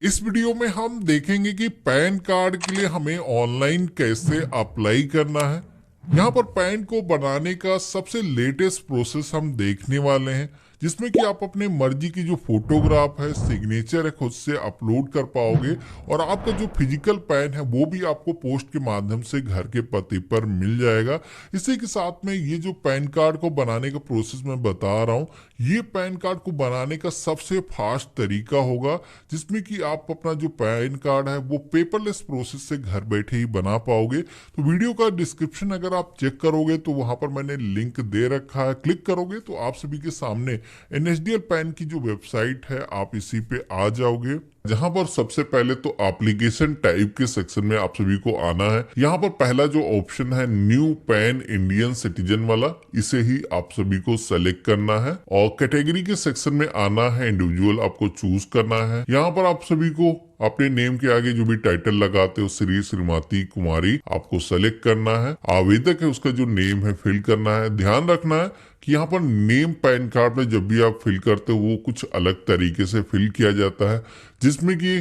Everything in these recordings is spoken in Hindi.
इस वीडियो में हम देखेंगे कि पैन कार्ड के लिए हमें ऑनलाइन कैसे अप्लाई करना है। यहाँ पर पैन को बनाने का सबसे लेटेस्ट प्रोसेस हम देखने वाले हैं, जिसमें कि आप अपने मर्जी की जो फोटोग्राफ है, सिग्नेचर है, खुद से अपलोड कर पाओगे और आपका जो फिजिकल पैन है वो भी आपको पोस्ट के माध्यम से घर के पते पर मिल जाएगा। इसी के साथ में ये जो पैन कार्ड को बनाने का प्रोसेस मैं बता रहा हूँ, ये पैन कार्ड को बनाने का सबसे फास्ट तरीका होगा, जिसमें कि आप अपना जो पैन कार्ड है वो पेपरलेस प्रोसेस से घर बैठे ही बना पाओगे। तो वीडियो का डिस्क्रिप्शन अगर आप चेक करोगे तो वहां पर मैंने लिंक दे रखा है, क्लिक करोगे तो आप सभी के सामने एनएसडीएल पैन की जो वेबसाइट है आप इसी पे आ जाओगे, जहां पर सबसे पहले तो एप्लीकेशन टाइप के सेक्शन में आप सभी को आना है। यहाँ पर पहला जो ऑप्शन है न्यू पैन इंडियन सिटीजन वाला, इसे ही आप सभी को सेलेक्ट करना है और कैटेगरी के सेक्शन में आना है, इंडिविजुअल आपको चूज करना है। यहाँ पर आप सभी को अपने नेम के आगे जो भी टाइटल लगाते हो, श्री, श्रीमती, कुमारी, आपको सेलेक्ट करना है। आवेदक है उसका जो नेम है फिल करना है। ध्यान रखना है कि यहाँ पर नेम पैन कार्ड में जब भी आप फिल करते हो वो कुछ अलग तरीके से फिल किया जाता है, जिसमें कि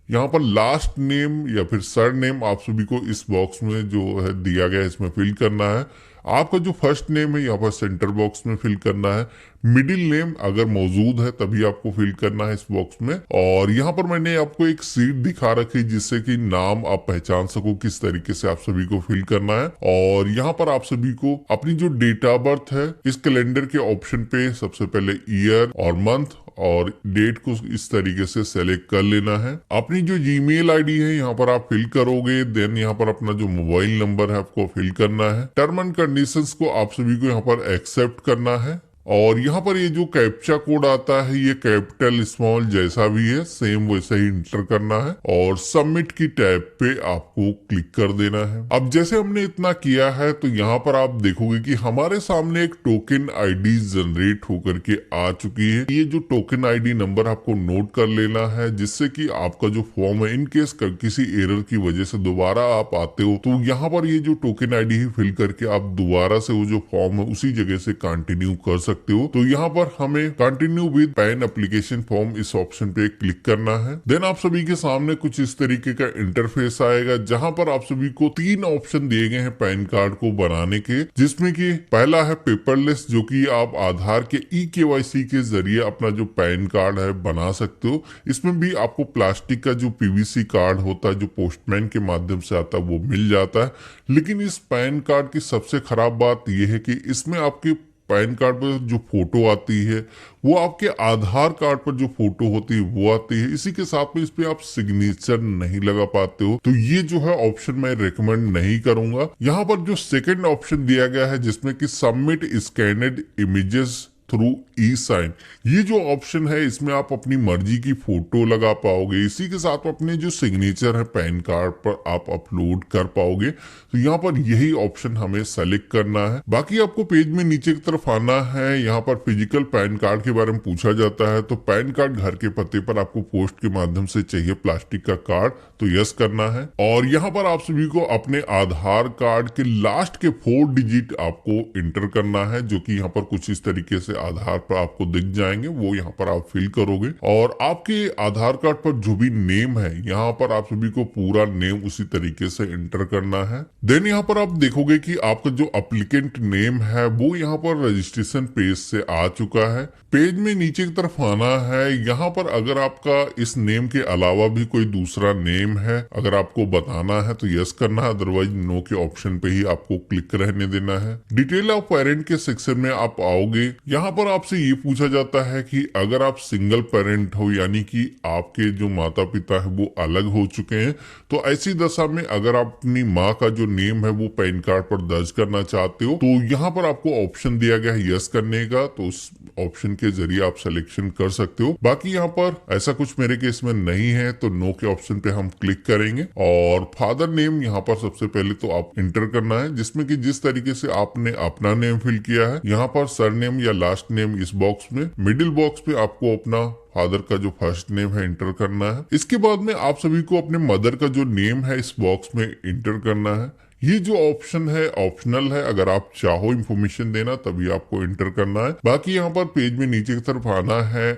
यहाँ पर लास्ट नेम या फिर सर नेम आप सभी को इस बॉक्स में जो है दिया गया है इसमें फिल करना है। आपका जो फर्स्ट नेम है यहाँ पर सेंटर बॉक्स में फिल करना है। मिडिल नेम अगर मौजूद है तभी आपको फिल करना है इस बॉक्स में। और यहाँ पर मैंने आपको एक सीट दिखा रखी जिससे कि नाम आप पहचान सको किस तरीके से आप सभी को फिल करना है। और यहाँ पर आप सभी को अपनी जो डेट ऑफ बर्थ है इस कैलेंडर के ऑप्शन पे सबसे पहले ईयर और मंथ और डेट को इस तरीके से सेलेक्ट कर लेना है। अपनी जो जीमेल आईडी है यहाँ पर आप फिल करोगे। देन यहाँ पर अपना जो मोबाइल नंबर है आपको फिल करना है। टर्म एंड कंडीशंस को आप सभी को यहाँ पर एक्सेप्ट करना है। और यहाँ पर ये जो कैप्चा कोड आता है ये कैपिटल स्मॉल जैसा भी है सेम वैसा ही इंटर करना है और सबमिट की टैब पे आपको क्लिक कर देना है। अब जैसे हमने इतना किया है तो यहाँ पर आप देखोगे कि हमारे सामने एक टोकन आईडी जनरेट होकर के आ चुकी है। ये जो टोकन आईडी नंबर आपको नोट कर लेना है, जिससे कि आपका जो फॉर्म है इनकेस किसी एरर की वजह से दोबारा आप आते हो तो यहाँ पर ये जो टोकन आईडी ही फिल करके आप दोबारा से वो जो फॉर्म है उसी जगह से कंटिन्यू कर सकते हो। तो यहाँ पर हमें continue with pan application form इस ऑप्शन पे क्लिक करना है। देन आप सभी के सामने कुछ इस तरीके का इंटरफेस आएगा, जहां पर आप सभी को 3 ऑप्शन दिए गए हैं पैन कार्ड को बनाने के, जिसमें कि पहला है पेपरलेस, जो कि आप आधार के ई-केवाईसी के जरिए अपना जो पैन कार्ड है बना सकते हो। इसमें भी आपको प्लास्टिक का जो पीवीसी कार्ड होता है जो पोस्टमैन के माध्यम से आता है वो मिल जाता है। लेकिन इस पैन कार्ड की सबसे खराब बात यह है कि इसमें आपके पैन कार्ड पर जो फोटो आती है वो आपके आधार कार्ड पर जो फोटो होती है वो आती है। इसी के साथ में इस पे आप सिग्नेचर नहीं लगा पाते हो, तो ये जो है ऑप्शन मैं रिकमेंड नहीं करूंगा। यहाँ पर जो सेकंड ऑप्शन दिया गया है जिसमें कि सबमिट स्कैनेड इमेजेस थ्रू ई साइन, ये जो ऑप्शन है इसमें आप अपनी मर्जी की फोटो लगा पाओगे। इसी के साथ अपने जो सिग्नेचर है पैन कार्ड पर आप अपलोड कर पाओगे। तो यहाँ पर यही ऑप्शन हमें सेलेक्ट करना है। बाकी आपको पेज में नीचे की तरफ आना है। यहाँ पर फिजिकल पैन कार्ड के बारे में पूछा जाता है, तो पैन कार्ड घर के पते पर आपको पोस्ट के माध्यम से चाहिए प्लास्टिक का कार्ड, तो यस करना है। और यहाँ पर आप सभी को अपने आधार कार्ड के लास्ट के 4 डिजिट आपको इंटर करना है, जो कि यहाँ पर कुछ इस तरीके से आधार पर आपको दिख जाएंगे, वो यहाँ पर आप फिल करोगे। और आपके आधार कार्ड पर जो भी नेम है यहाँ पर आप सभी को पूरा नेम उसी तरीके से इंटर करना है। देन यहाँ पर आप देखोगे कि आपका जो एप्लीकेंट नेम है वो यहाँ पर रजिस्ट्रेशन पेज से आ चुका है। पेज में नीचे की तरफ आना है। यहाँ पर अगर आपका इस नेम के अलावा भी कोई दूसरा नेम है अगर आपको बताना है तो यस करना है, अदरवाइज नो के ऑप्शन पे ही आपको क्लिक रहने देना है। डिटेल ऑफ पेरेंट के सेक्शन में आप आओगे। यहाँ पर आपसे ये पूछा जाता है कि अगर आप सिंगल पेरेंट हो, यानी कि आपके जो माता पिता है वो अलग हो चुके हैं, तो ऐसी दशा में अगर आप अपनी माँ का जो नेम है वो पैन कार्ड पर दर्ज करना चाहते हो तो यहाँ पर आपको ऑप्शन दिया गया है यस करने का, तो उस ऑप्शन के जरिए आप सिलेक्शन कर सकते हो। बाकी यहाँ पर ऐसा कुछ मेरे केस में नहीं है तो नो के ऑप्शन पे हम क्लिक करेंगे। और फादर नेम यहाँ पर सबसे पहले तो आप इंटर करना है, जिसमें कि जिस तरीके से आपने अपना नेम फिल किया है यहाँ पर सरनेम या लास्ट नेम इस बॉक्स में, मिडिल बॉक्स पे आपको अपना फादर का जो फर्स्ट नेम है इंटर करना है। इसके बाद में आप सभी को अपने मदर का जो नेम है इस बॉक्स में इंटर करना है। ये जो ऑप्शन है ऑप्शनल है, अगर आप चाहो इन्फॉर्मेशन देना तभी आपको इंटर करना है। बाकी यहाँ पर पेज में नीचे की तरफ आना है।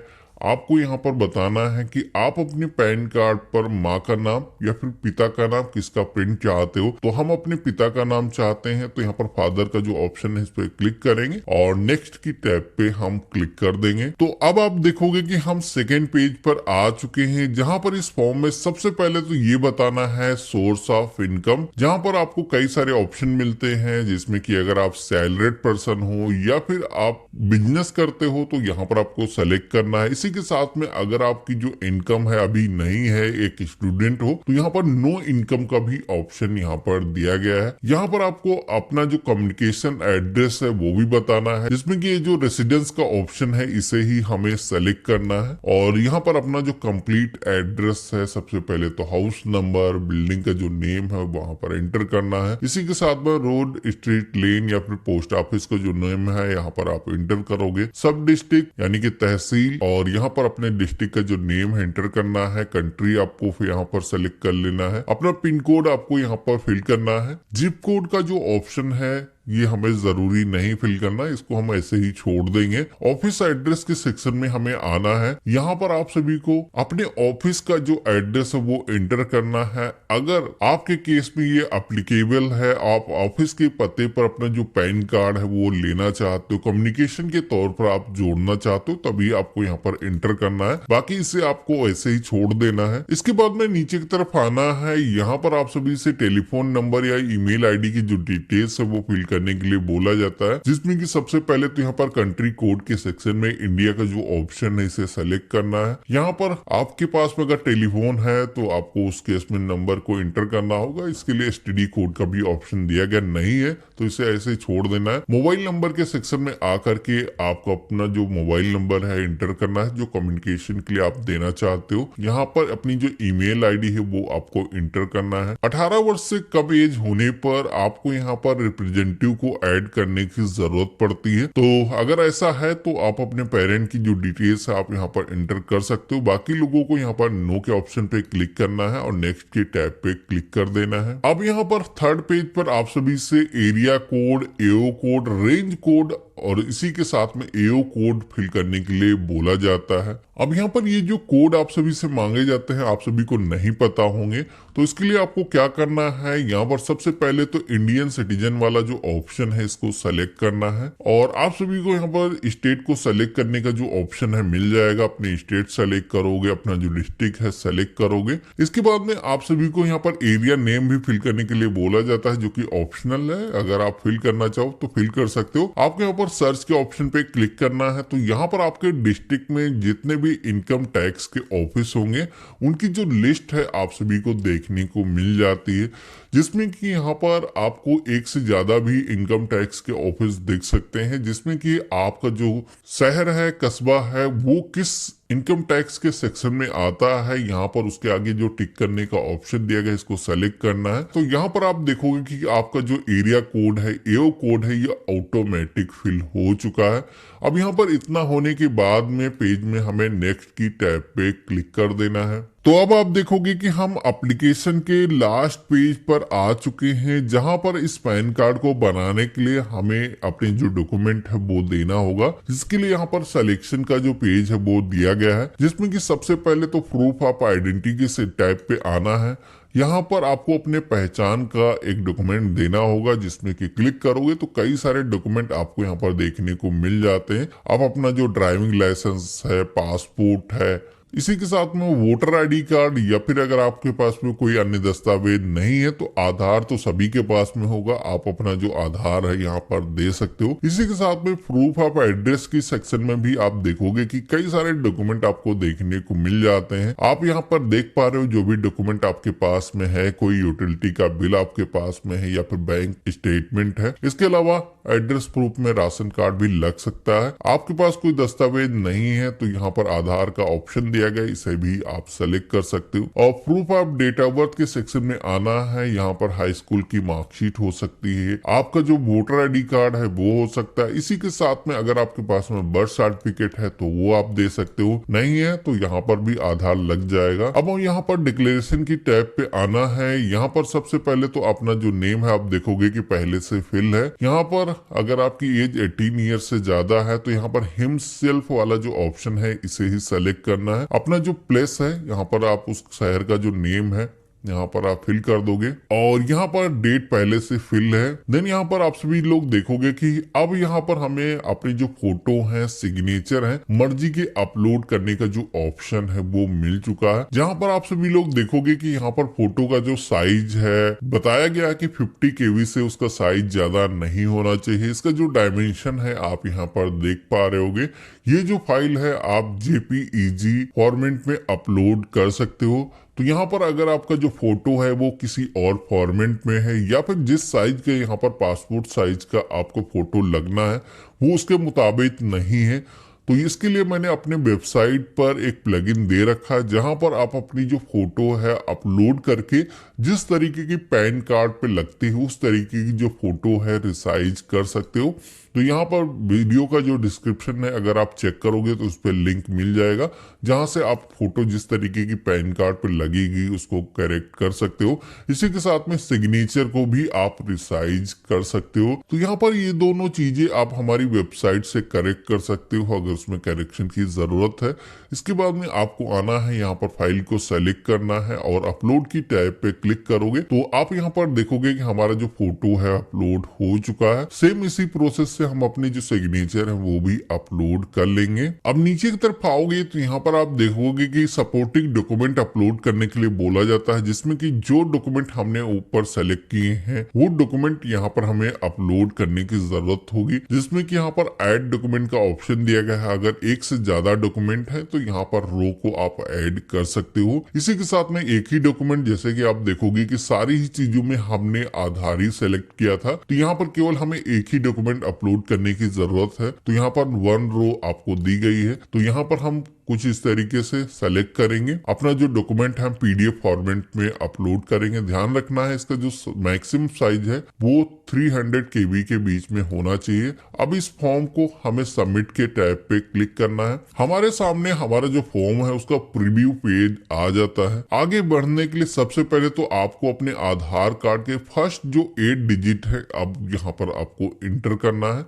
आपको यहाँ पर बताना है कि आप अपने पैन कार्ड पर माँ का नाम या फिर पिता का नाम किसका प्रिंट चाहते हो। तो हम अपने पिता का नाम चाहते हैं, तो यहाँ पर फादर का जो ऑप्शन है इस पर क्लिक करेंगे और नेक्स्ट की टैब पे हम क्लिक कर देंगे। तो अब आप देखोगे कि हम सेकेंड पेज पर आ चुके हैं, जहां पर इस फॉर्म में सबसे पहले तो ये बताना है सोर्स ऑफ इनकम, जहां पर आपको कई सारे ऑप्शन मिलते हैं, जिसमें कि अगर आप सैलरीड पर्सन हो या फिर आप बिजनेस करते हो तो यहाँ पर आपको सेलेक्ट करना है। इसी के साथ में अगर आपकी जो इनकम है अभी नहीं है, एक स्टूडेंट हो, तो यहाँ पर नो इनकम का भी ऑप्शन यहाँ पर दिया गया है। यहाँ पर आपको अपना जो कम्युनिकेशन एड्रेस है वो भी बताना है, जिसमें कि ये जो रेसिडेंस का ऑप्शन है इसे ही हमें सेलेक्ट करना है। और यहाँ पर अपना जो कंप्लीट एड्रेस है, सबसे पहले तो हाउस नंबर, बिल्डिंग का जो नेम है वहां पर एंटर करना है। इसी के साथ में रोड, स्ट्रीट, लेन या फिर पोस्ट ऑफिस का जो नेम है यहाँ पर आप एंटर करोगे। सब डिस्ट्रिक्ट यानी कि तहसील, और यहाँ पर अपने डिस्ट्रिक्ट का जो नेम है एंटर करना है। कंट्री आपको फिर यहाँ पर सेलेक्ट कर लेना है। अपना पिन कोड आपको यहाँ पर फिल करना है। जिप कोड का जो ऑप्शन है ये हमें जरूरी नहीं फिल करना, इसको हम ऐसे ही छोड़ देंगे। ऑफिस एड्रेस के सेक्शन में हमें आना है। यहाँ पर आप सभी को अपने ऑफिस का जो एड्रेस है वो एंटर करना है। अगर आपके केस में ये एप्लीकेबल है, आप ऑफिस के पते पर अपना जो पैन कार्ड है वो लेना चाहते हो, कम्युनिकेशन के तौर पर आप जोड़ना चाहते हो, तभी आपको यहाँ पर एंटर करना है। बाकी इसे आपको ऐसे ही छोड़ देना है। इसके बाद में नीचे की तरफ आना है। यहाँ पर आप सभी से टेलीफोन नंबर या ईमेल आईडी की जो डिटेल्स है वो फिल करने के लिए बोला जाता है, जिसमें कि सबसे पहले तो यहाँ पर कंट्री कोड के सेक्शन में इंडिया का जो ऑप्शन है इसे सेलेक्ट करना है। यहाँ पर आपके पास में अगर टेलीफोन है तो आपको उस केस में नंबर को एंटर करना होगा। इसके लिए एसटीडी कोड का भी ऑप्शन दिया गया नहीं है, तो इसे ऐसे ही छोड़ देना है। मोबाइल नंबर के सेक्शन में आकर के आपको अपना जो मोबाइल नंबर है एंटर करना है, जो कम्युनिकेशन के लिए आप देना चाहते हो। यहाँ पर अपनी जो ईमेल आईडी है वो आपको एंटर करना है। 18 वर्ष से कम एज होने पर आपको यहाँ पर रिप्रेजेंटेटिव को ऐड करने की जरूरत पड़ती है। तो अगर ऐसा है तो आप अपने पेरेंट की जो डिटेल्स है आप यहाँ पर एंटर कर सकते हो। बाकी लोगों को यहाँ पर नो के ऑप्शन पे क्लिक करना है और नेक्स्ट के टैब पे क्लिक कर देना है। अब यहाँ पर थर्ड पेज पर आप सभी से एरिया कोड, एओ कोड, रेंज कोड और इसी के साथ में एओ कोड फिल करने के लिए बोला जाता है। अब यहाँ पर ये जो कोड आप सभी से मांगे जाते हैं आप सभी को नहीं पता होंगे, तो इसके लिए आपको क्या करना है, यहाँ पर सबसे पहले तो इंडियन सिटीजन वाला जो ऑप्शन है इसको सेलेक्ट करना है। और आप सभी को यहाँ पर स्टेट को सेलेक्ट करने का जो ऑप्शन है मिल जाएगा। अपने स्टेट सेलेक्ट करोगे, अपना जो डिस्ट्रिक्ट है सेलेक्ट करोगे। इसके बाद में आप सभी को यहाँ पर एरिया नेम भी फिल करने के लिए बोला जाता है, जो कि ऑप्शनल है। अगर आप फिल करना चाहो तो फिल कर सकते हो। आपको यहाँ पर सर्च के ऑप्शन पे क्लिक करना है। तो यहाँ पर आपके डिस्ट्रिक्ट में जितने भी इनकम टैक्स के ऑफिस होंगे उनकी जो लिस्ट है आप सभी को देखने को मिल जाती है, जिसमें कि यहाँ पर आपको एक से ज्यादा भी इनकम टैक्स के ऑफिस देख सकते हैं, जिसमें कि आपका जो शहर है, कस्बा है, वो किस इनकम टैक्स के सेक्शन में आता है। यहाँ पर उसके आगे जो टिक करने का ऑप्शन दिया गया इसको सेलेक्ट करना है। तो यहाँ पर आप देखोगे कि आपका जो एरिया कोड है, एओ कोड है, ये ऑटोमेटिक फिल हो चुका है। अब यहाँ पर इतना होने के बाद में पेज में हमें नेक्स्ट की टैब पे क्लिक कर देना है। तो अब आप देखोगे कि हम एप्लीकेशन के लास्ट पेज पर आ चुके हैं, जहां पर इस पैन कार्ड को बनाने के लिए हमें अपने जो डॉक्यूमेंट है वो देना होगा, जिसके लिए यहाँ पर सिलेक्शन का जो पेज है वो दिया गया है, जिसमें कि सबसे पहले तो प्रूफ ऑफ आइडेंटिटी से टैब पे आना है। यहाँ पर आपको अपने पहचान का एक डॉक्यूमेंट देना होगा, जिसमें कि क्लिक करोगे तो कई सारे डॉक्यूमेंट आपको यहाँ पर देखने को मिल जाते हैं। आप अपना जो ड्राइविंग लाइसेंस है, पासपोर्ट है, इसी के साथ में वोटर आईडी कार्ड, या फिर अगर आपके पास में कोई अन्य दस्तावेज नहीं है तो आधार तो सभी के पास में होगा, आप अपना जो आधार है यहाँ पर दे सकते हो। इसी के साथ में प्रूफ ऑफ एड्रेस की सेक्शन में भी आप देखोगे कि कई सारे डॉक्यूमेंट आपको देखने को मिल जाते हैं। आप यहाँ पर देख पा रहे हो जो भी डॉक्यूमेंट आपके पास में है, कोई यूटिलिटी का बिल आपके पास में है या फिर बैंक स्टेटमेंट है। इसके अलावा एड्रेस प्रूफ में राशन कार्ड भी लग सकता है। आपके पास कोई दस्तावेज नहीं है तो यहाँ पर आधार का ऑप्शन दिया किया गया, इसे भी आप सेलेक्ट कर सकते हो। और proof of date of birth के सेक्शन में आना है, यहाँ पर हाई स्कूल की मार्कशीट हो सकती है, आपका जो वोटर आईडी कार्ड है वो हो सकता है। इसी के साथ में अगर आपके पास में बर्थ सर्टिफिकेट है तो वो आप दे सकते हो, नहीं है तो यहाँ पर भी आधार लग जाएगा। अब यहाँ पर डिक्लेरेशन की टैब पे आना है। यहाँ पर सबसे पहले तो अपना जो नेम है आप देखोगे कि पहले से फिल है। यहाँ पर अगर आपकी एज 18 ईयर से ज्यादा है तो यहाँ पर हिमसेल्फ वाला जो ऑप्शन है इसे ही सेलेक्ट करना है। अपना जो प्लेस है यहाँ पर आप उस शहर का जो नेम है यहाँ पर आप फिल कर दोगे और यहाँ पर डेट पहले से फिल है। देन यहाँ पर आप सभी लोग देखोगे कि अब यहाँ पर हमें अपनी जो फोटो है, सिग्नेचर है, मर्जी के अपलोड करने का जो ऑप्शन है वो मिल चुका है। जहाँ पर आप सभी लोग देखोगे कि यहाँ पर फोटो का जो साइज है बताया गया है कि 50 KB से उसका साइज ज्यादा नहीं होना चाहिए। इसका जो डायमेंशन है आप यहाँ पर देख पा रहे होगे। ये जो फाइल है आप JPEG फॉर्मेट में अपलोड कर सकते हो। तो यहाँ पर अगर आपका जो फोटो है वो किसी और फॉर्मेट में है या फिर जिस साइज के यहाँ पर पासपोर्ट साइज का आपको फोटो लगना है वो उसके मुताबिक नहीं है, तो इसके लिए मैंने अपने वेबसाइट पर एक प्लगइन दे रखा है जहां पर आप अपनी जो फोटो है अपलोड करके जिस तरीके की पैन कार्ड पे लगती है उस तरीके की जो फोटो है रिसाइज कर सकते हो। तो यहाँ पर वीडियो का जो डिस्क्रिप्शन है अगर आप चेक करोगे तो उस पर लिंक मिल जाएगा जहां से आप फोटो जिस तरीके की पैन कार्ड पर लगेगी उसको करेक्ट कर सकते हो। इसी के साथ में सिग्नेचर को भी आप रिसाइज कर सकते हो। तो यहाँ पर ये दोनों चीजें आप हमारी वेबसाइट से करेक्ट कर सकते हो अगर उसमें करेक्शन की जरूरत है। इसके बाद में आपको आना है, यहाँ पर फाइल को सेलेक्ट करना है और अपलोड की टैब पे क्लिक करोगे तो आप यहाँ पर देखोगे कि हमारा जो फोटो है अपलोड हो चुका है। सेम इसी प्रोसेस से हम अपने जो सिग्नेचर है वो भी अपलोड कर लेंगे। अब नीचे की तरफ आओगे तो यहाँ पर आप देखोगे कि सपोर्टिंग डॉक्यूमेंट अपलोड करने के लिए बोला जाता है, जिसमें कि जो डॉक्यूमेंट हमने ऊपर सेलेक्ट किए हैं वो डॉक्यूमेंट यहाँ पर हमें अपलोड करने की जरूरत होगी, जिसमें कि यहाँ पर ऐड डॉक्यूमेंट का ऑप्शन दिया गया है। अगर एक से ज्यादा डॉक्यूमेंट है तो यहाँ पर रो को आप ऐड कर सकते हो। इसी के साथ में एक ही डॉक्यूमेंट, जैसे कि आप देखोगे कि सारी ही चीजों में हमने आधार ही सेलेक्ट किया था तो यहाँ पर केवल हमें एक ही डॉक्यूमेंट अपलोड करने की जरूरत है। तो यहाँ पर 1 रो आपको दी गई है तो यहाँ पर हम कुछ इस तरीके से सेलेक्ट करेंगे। अपना जो डॉक्यूमेंट हम PDF फॉर्मेट में अपलोड करेंगे। ध्यान रखना है इसका जो मैक्सिमम साइज है वो 300 KB के बीच में होना चाहिए। अब इस फॉर्म को हमें सबमिट के टैब पे क्लिक करना है। हमारे सामने हमारा जो फॉर्म है उसका प्रीव्यू पेज आ जाता है। आगे बढ़ने के लिए सबसे पहले तो आपको अपने आधार कार्ड के फर्स्ट जो 8 डिजिट है अब यहाँ पर आपको इंटर करना है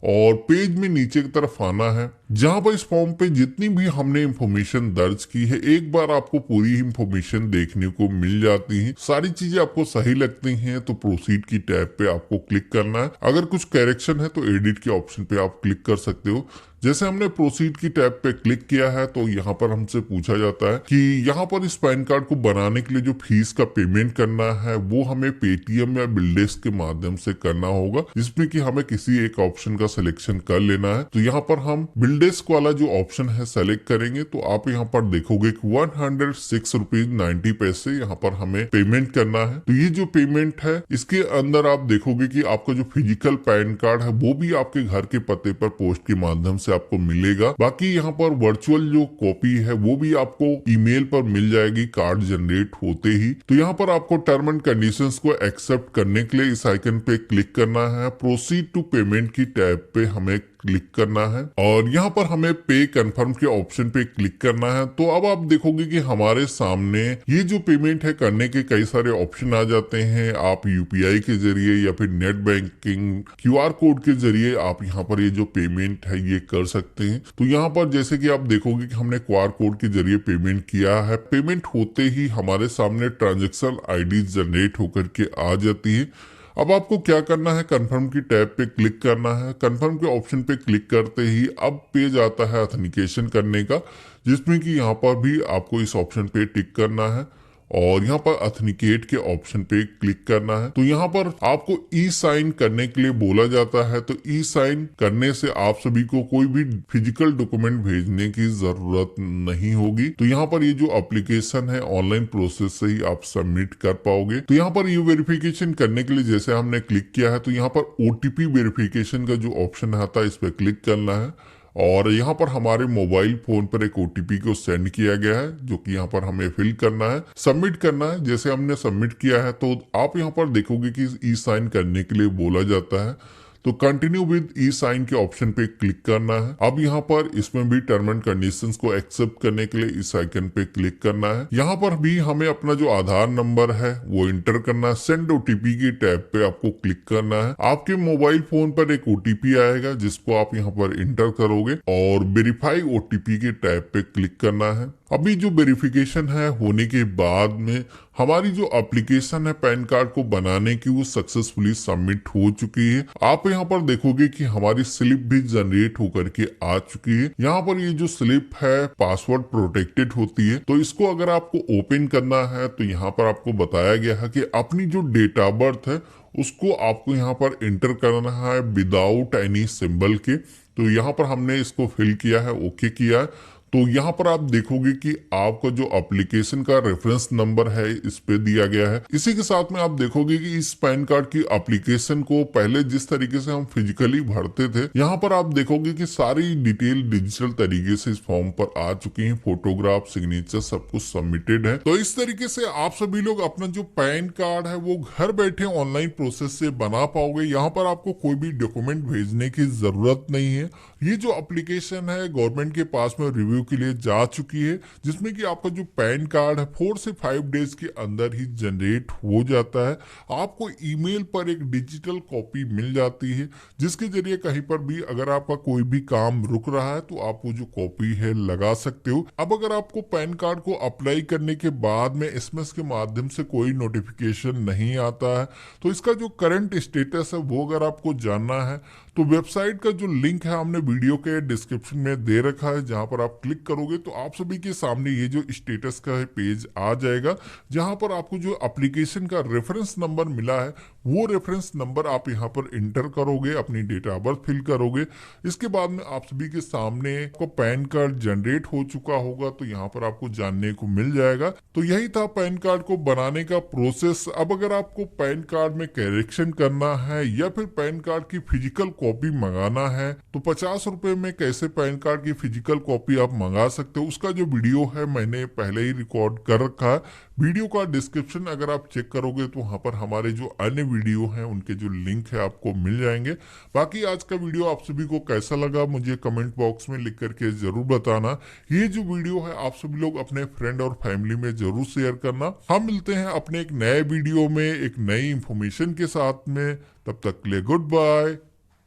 और पेज में नीचे की तरफ आना है जहां पर इस फॉर्म पे जितनी भी हमने इंफॉर्मेशन दर्ज की है एक बार आपको पूरी इंफॉर्मेशन देखने को मिल जाती है। सारी चीजें आपको सही लगती हैं तो प्रोसीड की टैब पे आपको क्लिक करना है। अगर कुछ करेक्शन है तो एडिट के ऑप्शन पे आप क्लिक कर सकते हो। जैसे हमने प्रोसीड की टैब पे क्लिक किया है तो यहाँ पर हमसे पूछा जाता है कि यहाँ पर इस पैन कार्ड को बनाने के लिए जो फीस का पेमेंट करना है वो हमें पेटीएम या बिलडेस्क के माध्यम से करना होगा, जिसमें कि हमें किसी एक ऑप्शन का सिलेक्शन कर लेना है। तो यहाँ पर हम बिलडेस्क वाला जो ऑप्शन है सेलेक्ट करेंगे तो आप यहाँ पर देखोगे कि 106 रुपीज 90 पैसे यहाँ पर हमें पेमेंट करना है। तो ये जो पेमेंट है इसके अंदर आप देखोगे कि आपका जो फिजिकल पैन कार्ड है वो भी आपके घर के पते पर पोस्ट के माध्यम से आपको मिलेगा। बाकी यहाँ पर वर्चुअल जो कॉपी है वो भी आपको ईमेल पर मिल जाएगी कार्ड जनरेट होते ही। तो यहाँ पर आपको टर्म एंड कंडीशंस को एक्सेप्ट करने के लिए इस आइकन पे क्लिक करना है। प्रोसीड टू पेमेंट की टैब पे हमें क्लिक करना है और यहाँ पर हमें पे कंफर्म के ऑप्शन पे क्लिक करना है। तो अब आप देखोगे कि हमारे सामने ये जो पेमेंट है करने के कई सारे ऑप्शन आ जाते हैं। आप UPI के जरिए या फिर नेट बैंकिंग QR कोड के जरिए आप यहाँ पर ये जो पेमेंट है ये कर सकते हैं। तो यहाँ पर जैसे कि आप देखोगे कि हमने QR कोड के जरिए पेमेंट किया है। पेमेंट होते ही हमारे सामने ट्रांजेक्शन ID जनरेट होकर के आ जाती है। अब आपको क्या करना है, कंफर्म की टैब पे क्लिक करना है। कंफर्म के ऑप्शन पे क्लिक करते ही अब पेज आता है ऑथेंटिकेशन करने का, जिसमें कि यहाँ पर भी आपको इस ऑप्शन पे टिक करना है और यहाँ पर ऑथेंटिकेट के ऑप्शन पे क्लिक करना है। तो यहाँ पर आपको E-साइन करने के लिए बोला जाता है। तो E-साइन करने से आप सभी को कोई भी फिजिकल डॉक्यूमेंट भेजने की जरूरत नहीं होगी। तो यहाँ पर ये जो एप्लीकेशन है ऑनलाइन प्रोसेस से ही आप सबमिट कर पाओगे। तो यहाँ पर ये वेरिफिकेशन करने के लिए जैसे हमने क्लिक किया है तो यहाँ पर OTP वेरिफिकेशन का जो ऑप्शन आता है इस पे क्लिक करना है और यहाँ पर हमारे मोबाइल फोन पर एक ओटीपी को सेंड किया गया है, जो कि यहाँ पर हमें फिल करना है, सबमिट करना है। जैसे हमने सबमिट किया है तो आप यहाँ पर देखोगे कि ई साइन करने के लिए बोला जाता है, तो कंटिन्यू विद ई साइन के ऑप्शन पे क्लिक करना है। अब यहाँ पर इसमें भी टर्म एंड कंडीशंस को एक्सेप्ट करने के लिए इस आइकन पे क्लिक करना है। यहाँ पर भी हमें अपना जो आधार नंबर है वो इंटर करना है। सेंड ओटीपी की टैब पे आपको क्लिक करना है। आपके मोबाइल फोन पर एक ओटीपी आएगा जिसको आप यहाँ पर इंटर करोगे और वेरीफाई ओटीपी के टैब पे क्लिक करना है। अभी जो वेरिफिकेशन है होने के बाद में हमारी जो एप्लीकेशन है पैन कार्ड को बनाने की वो सक्सेसफुली सबमिट हो चुकी है। आप यहाँ पर देखोगे कि हमारी स्लिप भी जनरेट होकर के आ चुकी है। यहाँ पर ये जो स्लिप है पासवर्ड प्रोटेक्टेड होती है, तो इसको अगर आपको ओपन करना है तो यहाँ पर आपको बताया गया है कि अपनी जो डेट ऑफ बर्थ है उसको आपको यहाँ पर इंटर करना है विदाउट एनी सिंबल के। तो यहाँ पर हमने इसको फिल किया है, ओके किया है। तो यहाँ पर आप देखोगे कि आपका जो एप्लीकेशन का रेफरेंस नंबर है इस पे दिया गया है। इसी के साथ में आप देखोगे कि इस पैन कार्ड की एप्लीकेशन को पहले जिस तरीके से हम फिजिकली भरते थे, यहाँ पर आप देखोगे कि सारी डिटेल डिजिटल तरीके से इस फॉर्म पर आ चुकी है। फोटोग्राफ, सिग्नेचर सब कुछ सबमिटेड है। तो इस तरीके से आप सभी लोग अपना जो पैन कार्ड है वो घर बैठे ऑनलाइन प्रोसेस से बना पाओगे। यहाँ पर आपको कोई भी डॉक्यूमेंट भेजने की जरूरत नहीं है। ये जो एप्लीकेशन है गवर्नमेंट के पास में रिव्यू के लिए जा चुकी है, जिसमें कि आपका जो पैन कार्ड है 4 से 5 डेज के अंदर ही जनरेट हो जाता है। आपको ईमेल पर एक डिजिटल कॉपी मिल जाती है, जिसके जरिए कहीं पर भी अगर आपका कोई भी काम रुक रहा है तो आप वो जो कॉपी है लगा सकते हो। अब अगर आपको पैन कार्ड को अप्लाई करने के बाद में एसएमएस के माध्यम से कोई नोटिफिकेशन नहीं आता है, तो इसका जो करंट स्टेटस है वो अगर आपको जानना है तो वेबसाइट का जो लिंक है हमने वीडियो के डिस्क्रिप्शन में दे रखा है, जहां पर आप क्लिक करोगे तो आप सभी के सामने ये जो स्टेटस का पेज आ जाएगा, जहां पर आपको जो एप्लीकेशन का रेफरेंस नंबर मिला है वो रेफरेंस नंबर आप यहां पर इंटर करोगे, अपनी डेट ऑफ बर्थ फिल करोगे। इसके बाद में आप सभी के सामने आपको पैन कार्ड जनरेट हो चुका होगा, तो यहाँ पर आपको जानने को मिल जाएगा। तो यही था पैन कार्ड को बनाने का प्रोसेस। अब अगर आपको पैन कार्ड में करेक्शन करना है या फिर पैन कार्ड की फिजिकल कॉपी मंगाना है, तो 50 रुपए में कैसे पैन कार्ड की फिजिकल कॉपी आप मंगा सकते हो, उसका जो वीडियो है मैंने पहले ही रिकॉर्ड कर रखा है। वीडियो का डिस्क्रिप्शन अगर आप चेक करोगे तो वहां पर हमारे जो अन्य वीडियो हैं उनके जो लिंक है आपको मिल जाएंगे। बाकी आज का वीडियो आप सभी को कैसा लगा मुझे कमेंट बॉक्स में लिख करके जरूर बताना। ये जो वीडियो है आप सभी लोग अपने फ्रेंड और फैमिली में जरूर शेयर करना। हम मिलते हैं अपने एक नए वीडियो में एक नई इंफॉर्मेशन के साथ में। तब तक के लिए गुड बाय,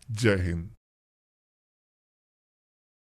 जय हिंद।